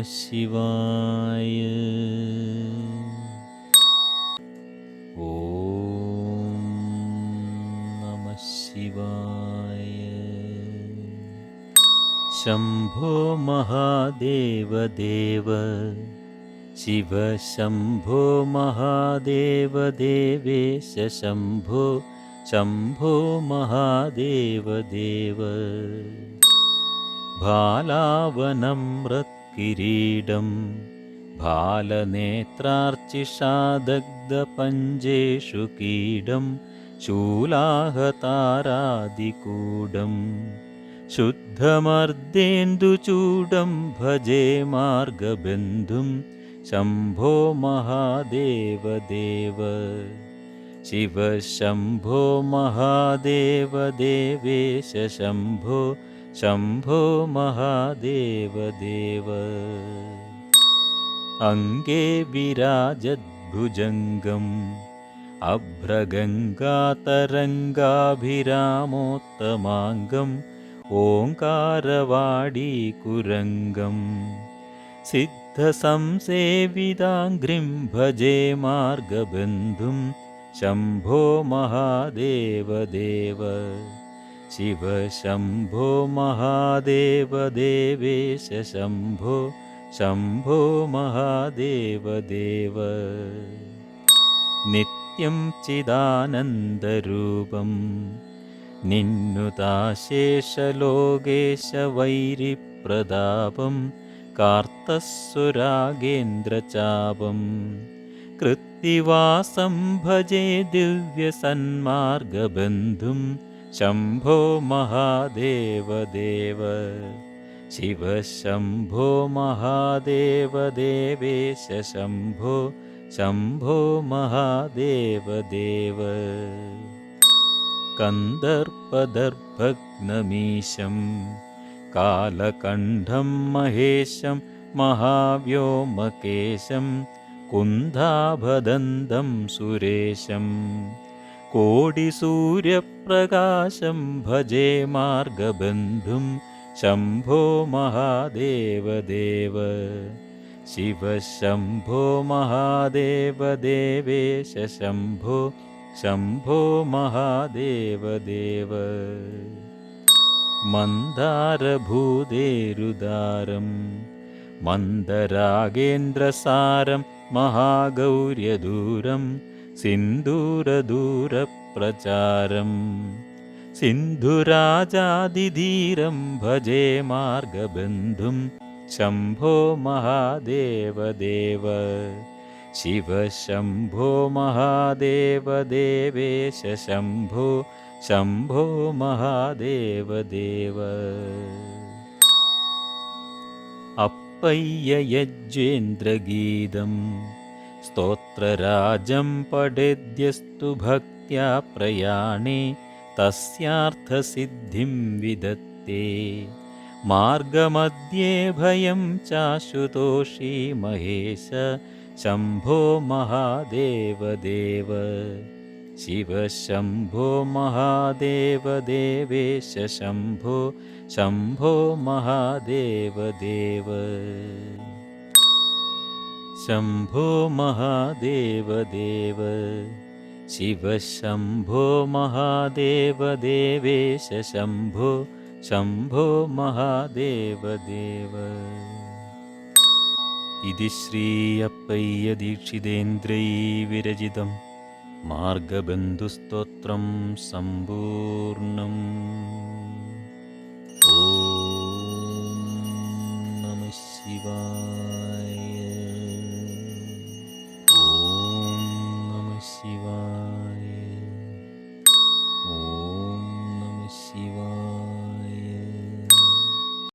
शिवाय। ॐ नमः शिवाय। शम्भो महादेव देव शिव शम्भो महादेव देवेश शम्भो शम्भो महादेव देव। भालावनं मृत्किरीडं भालनेत्रार्चिषादग्धपञ्जेषु कीडं शूलाहतारादिकूडं शुद्धमर्देन्दुचूडं भजे मार्गबन्धुं शम्भो महादेव देव। शिव शम्भो महादेव देवेश शम्भो शम्भो महादेव देव। अङ्गे विराजद्भुजङ्गम् अभ्रगङ्गातरङ्गाभिरामोत्तमाङ्गम् ओङ्कारवाडीकुरङ्गम् सिद्धसंसेविताङ्घ्रिं भजे मार्गबन्धुं शम्भो महादेव देव। शिव शम्भो महादेव देवेश शम्भो शम्भो महादेव देव। नित्यं चिदानन्दरूपं निन्नुताशेषलोकेशवैरिप्रतापं कार्तस्सुरागेन्द्रचापं कृत्तिवासं भजे दिव्यसन्मार्गबन्धुं शम्भो महादेव देव। शिव शम्भो महादेव देवेश शम्भो शम्भो महादेव देव। कन्दर्पदर्भग्नमीशं कालकण्ठं महेशं महाव्योमकेशं कुन्धाभदन्तं सुरेशं कोटिसूर्यप्रकाशं भजे मार्गबन्धुं शम्भो महादेव देव। शिव शम्भो महादेव देवेश शम्भो शम्भो महादेव देव। मन्दारभूदेरुदारं मन्दरागेन्द्रसारं महागौर्यदूरं सिन्दूरदूरप्रचारं सिन्धुराजादिधीरं भजे मार्गबन्धुं शम्भो महादेव देव। शिव शम्भो महादेव देवेश शम्भो शम्भो महादेव देव। अप्पय्ययज्वेन्द्रगीतं स्तोत्रराजं पठेद्यस्तु भक्त्या प्रयाणे तस्यार्थसिद्धिं विदत्ते मार्गमध्ये भयं चाशुतोषी महेश शम्भो महादेव देव। शिव शम्भो महादेव देवेश शम्भो शम्भो महादेव देव। शम्भो महादेव देव शिव शम्भो महादेव देवेश शम्भो शम्भो महादेव देव। इति श्री अप्पय्य दीक्षितेन्द्रैः विरचितं मार्गबन्धुस्तोत्रं सम्पूर्णम्। ॐ नमः शिवाय।